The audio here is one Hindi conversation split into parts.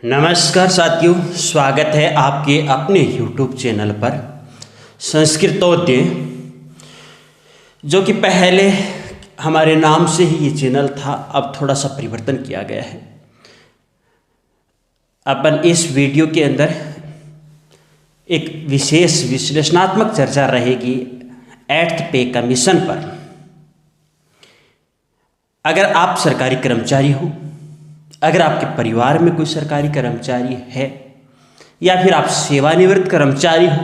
नमस्कार साथियों, स्वागत है आपके अपने YouTube चैनल पर संस्कृतोद्य, जो कि पहले हमारे नाम से ही ये चैनल था। अब थोड़ा सा परिवर्तन किया गया है। अपन इस वीडियो के अंदर एक विशेष विश्लेषणात्मक चर्चा रहेगी 8th पे कमीशन पर। अगर आप सरकारी कर्मचारी हो, अगर आपके परिवार में कोई सरकारी कर्मचारी है या फिर आप सेवानिवृत्त कर्मचारी हो,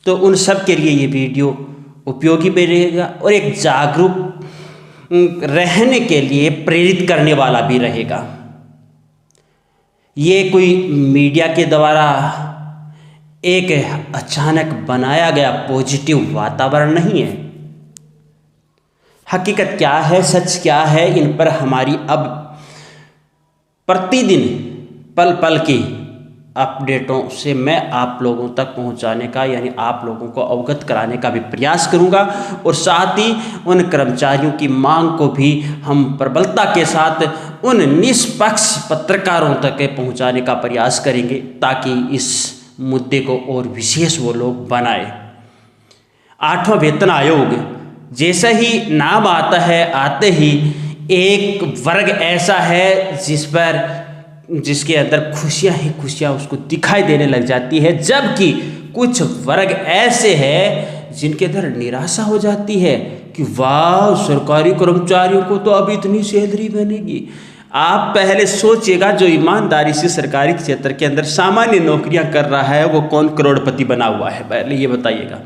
तो उन सब के लिए ये वीडियो उपयोगी भी रहेगा और एक जागरूक रहने के लिए प्रेरित करने वाला भी रहेगा। ये कोई मीडिया के द्वारा एक अचानक बनाया गया पॉजिटिव वातावरण नहीं है। हकीकत क्या है, सच क्या है, इन पर हमारी अब प्रतिदिन पल पल की अपडेटों से मैं आप लोगों तक पहुंचाने का, यानी आप लोगों को अवगत कराने का भी प्रयास करूंगा और साथ ही उन कर्मचारियों की मांग को भी हम प्रबलता के साथ उन निष्पक्ष पत्रकारों तक पहुंचाने का प्रयास करेंगे, ताकि इस मुद्दे को और विशेष वो लोग बनाए। 8वां वेतन आयोग, जैसा ही नाम आता है, आते ही एक वर्ग ऐसा है जिसके अंदर खुशियां ही खुशियां उसको दिखाई देने लग जाती है, जबकि कुछ वर्ग ऐसे हैं जिनके अंदर निराशा हो जाती है कि वाह, सरकारी कर्मचारियों को तो अब इतनी सैलरी बनेगी। आप पहले सोचिएगा, जो ईमानदारी से सरकारी क्षेत्र के अंदर सामान्य नौकरियां कर रहा है वो कौन करोड़पति बना हुआ है, पहले ये बताइएगा।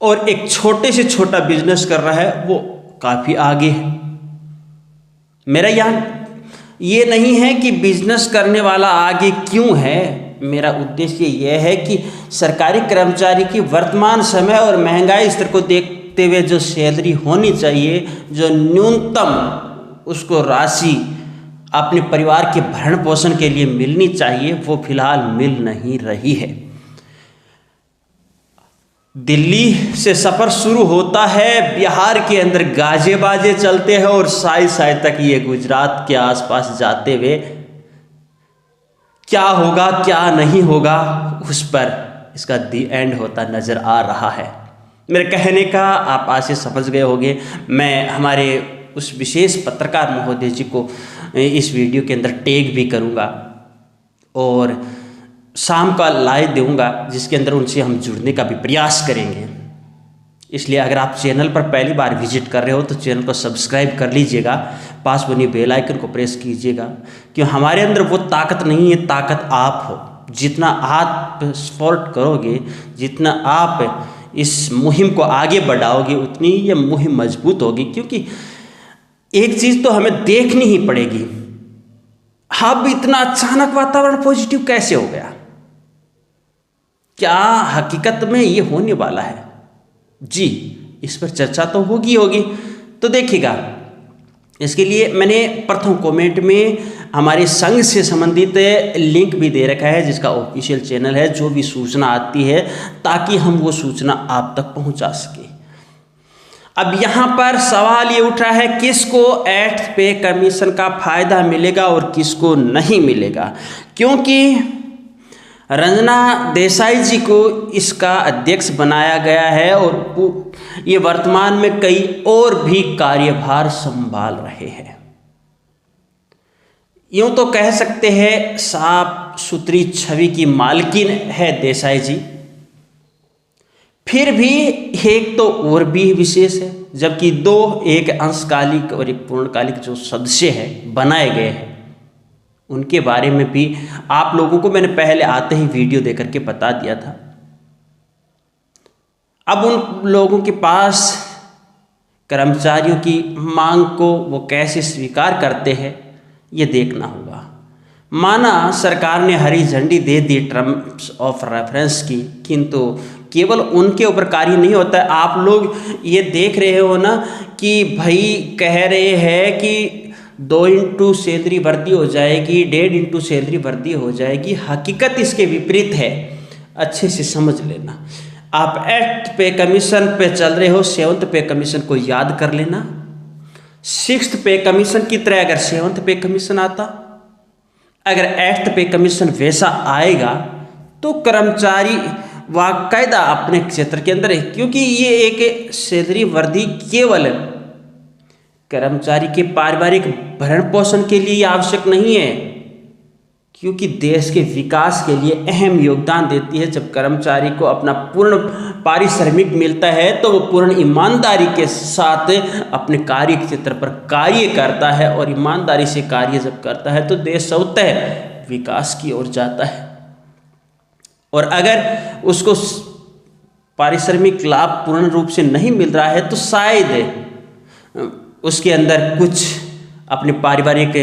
और एक छोटे से छोटा बिजनेस कर रहा है वो काफ़ी आगे है। मेरा यहाँ ये नहीं है कि बिजनेस करने वाला आगे क्यों है, मेरा उद्देश्य यह है कि सरकारी कर्मचारी की वर्तमान समय और महंगाई स्तर को देखते हुए जो सैलरी होनी चाहिए, जो न्यूनतम उसको राशि अपने परिवार के भरण पोषण के लिए मिलनी चाहिए, वो फिलहाल मिल नहीं रही है। दिल्ली से सफ़र शुरू होता है, बिहार के अंदर गाजे बाजे चलते हैं और साई साई तक ये गुजरात के आसपास जाते हुए क्या होगा क्या नहीं होगा, उस पर इसका दी एंड होता नज़र आ रहा है। मेरे कहने का आप आज से समझ गए होंगे। मैं हमारे उस विशेष पत्रकार महोदय जी को इस वीडियो के अंदर टैग भी करूँगा और शाम का लाइव दूंगा, जिसके अंदर उनसे हम जुड़ने का भी प्रयास करेंगे। इसलिए अगर आप चैनल पर पहली बार विजिट कर रहे हो तो चैनल को सब्सक्राइब कर लीजिएगा, पास बनी बेल आइकन को प्रेस कीजिएगा, क्योंकि हमारे अंदर वो ताकत नहीं है, ताकत आप हो। जितना आप सपोर्ट करोगे, जितना आप इस मुहिम को आगे बढ़ाओगे, उतनी ये मुहिम मजबूत होगी। क्योंकि एक चीज़ तो हमें देखनी ही पड़ेगी, अब इतना अचानक वातावरण पॉजिटिव कैसे हो गया, क्या हकीकत में ये होने वाला है जी, इस पर चर्चा तो होगी। तो देखिएगा, इसके लिए मैंने प्रथम कमेंट में हमारे संघ से संबंधित लिंक भी दे रखा है, जिसका ऑफिशियल चैनल है, जो भी सूचना आती है ताकि हम वो सूचना आप तक पहुंचा सके। अब यहाँ पर सवाल ये उठ रहा है, किसको 8th पे कमीशन का फायदा मिलेगा और किसको नहीं मिलेगा, क्योंकि रंजना देसाई जी को इसका अध्यक्ष बनाया गया है और ये वर्तमान में कई और भी कार्यभार संभाल रहे हैं। यूँ तो कह सकते हैं साफ सुथरी छवि की मालकिन है देसाई जी। फिर भी एक तो और भी विशेष है, जबकि दो, एक अंशकालिक और एक पूर्णकालिक जो सदस्य है बनाए गए हैं, उनके बारे में भी आप लोगों को मैंने पहले आते ही वीडियो देकर के बता दिया था। अब उन लोगों के पास कर्मचारियों की मांग को वो कैसे स्वीकार करते हैं, ये देखना होगा। माना सरकार ने हरी झंडी दे दी टर्म्स ऑफ रेफरेंस की, किंतु केवल उनके ऊपर कार्य नहीं होता है। आप लोग ये देख रहे हो ना कि भाई कह रहे हैं कि 2 सैलरी वृद्धि हो जाएगी, 1.5 सैलरी वृद्धि हो जाएगी। हकीकत इसके विपरीत है, अच्छे से समझ लेना। आप 8th पे कमीशन पे चल रहे हो, 7th पे कमीशन को याद कर लेना। 6th पे कमीशन की तरह अगर 7th पे कमीशन आता अगर 8th पे कमीशन वैसा आएगा तो कर्मचारी बाकायदा अपने क्षेत्र के अंदर है, क्योंकि ये एक सैलरी वृद्धि केवल कर्मचारी के पारिवारिक भरण पोषण के लिए आवश्यक नहीं है, क्योंकि देश के विकास के लिए अहम योगदान देती है। जब कर्मचारी को अपना पूर्ण पारिश्रमिक मिलता है तो वो पूर्ण ईमानदारी के साथ अपने कार्य क्षेत्र पर कार्य करता है, और ईमानदारी से कार्य जब करता है तो देश स्वतः विकास की ओर जाता है। और अगर उसको पारिश्रमिक लाभ पूर्ण रूप से नहीं मिल रहा है तो शायद उसके अंदर कुछ अपने पारिवारिक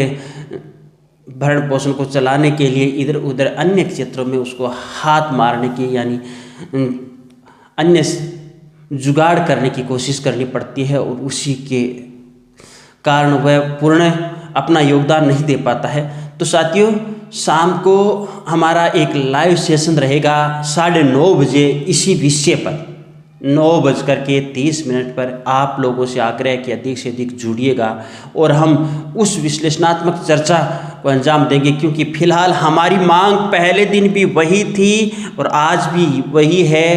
भरण पोषण को चलाने के लिए इधर उधर अन्य क्षेत्रों में उसको हाथ मारने की, यानी अन्य जुगाड़ करने की कोशिश करनी पड़ती है, और उसी के कारण वह पूर्ण अपना योगदान नहीं दे पाता है। तो साथियों, शाम को हमारा एक लाइव सेशन रहेगा 9:30 बजे इसी विषय पर, 9:30 पर। आप लोगों से आग्रह कि अधिक से अधिक जुड़िएगा और हम उस विश्लेषणात्मक चर्चा को अंजाम देंगे, क्योंकि फिलहाल हमारी मांग पहले दिन भी वही थी और आज भी वही है।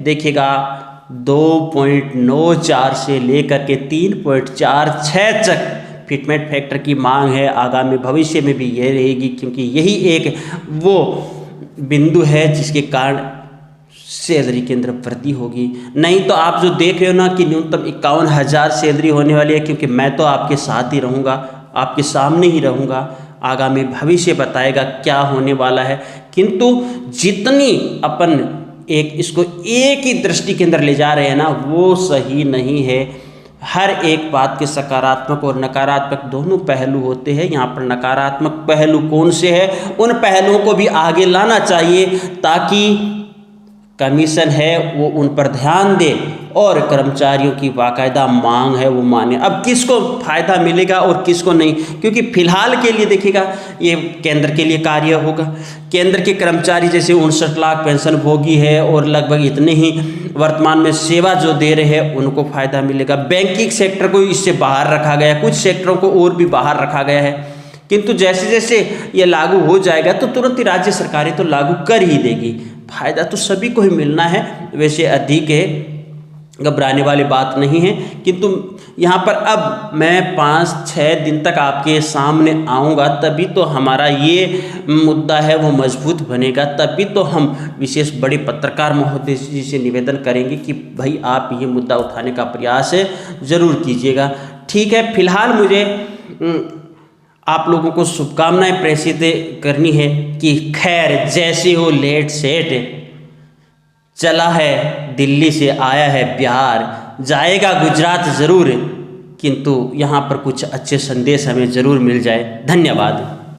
देखिएगा 2.94 से लेकर के 3.46 तक फिटमेंट फैक्टर की मांग है। आगामी भविष्य में भी यह रहेगी, क्योंकि यही एक वो बिंदु है जिसके कारण सैलरी के अंदर वृद्धि होगी। नहीं तो आप जो देख रहे हो ना कि न्यूनतम 51,000 सैलरी होने वाली है, क्योंकि मैं तो आपके साथ ही रहूँगा, आपके सामने ही रहूँगा। आगामी भविष्य बताएगा क्या होने वाला है, किंतु जितनी अपन इसको एक ही दृष्टि के अंदर ले जा रहे हैं ना, वो सही नहीं है। हर एक बात के सकारात्मक और नकारात्मक दोनों पहलू होते हैं। यहाँ पर नकारात्मक पहलू कौन से है, उन पहलुओं को भी आगे लाना चाहिए, ताकि कमीशन है वो उन पर ध्यान दे और कर्मचारियों की बाकायदा मांग है वो माने। अब किसको फ़ायदा मिलेगा और किसको नहीं, क्योंकि फिलहाल के लिए देखिएगा ये केंद्र के लिए कार्य होगा। केंद्र के कर्मचारी जैसे 59 लाख पेंशन भोगी है और लगभग इतने ही वर्तमान में सेवा जो दे रहे हैं उनको फ़ायदा मिलेगा। बैंकिंग सेक्टर को इससे बाहर रखा गया, कुछ सेक्टरों को और भी बाहर रखा गया है, किंतु जैसे जैसे ये लागू हो जाएगा तो तुरंत ही राज्य सरकारें तो लागू कर ही देगी। फ़ायदा तो सभी को ही मिलना है, वैसे अधिक है, घबराने वाली बात नहीं है। किंतु यहाँ पर अब मैं 5-6 दिन तक आपके सामने आऊँगा, तभी तो हमारा ये मुद्दा है वो मजबूत बनेगा। तभी तो हम विशेष बड़े पत्रकार महोदय जी से निवेदन करेंगे कि भाई आप ये मुद्दा उठाने का प्रयास ज़रूर कीजिएगा। ठीक है, फिलहाल मुझे आप लोगों को शुभकामनाएं प्रेषित करनी है कि खैर जैसे हो लेट सेट, चला है दिल्ली से आया है बिहार, जाएगा गुजरात ज़रूर, किंतु यहाँ पर कुछ अच्छे संदेश हमें ज़रूर मिल जाए। धन्यवाद।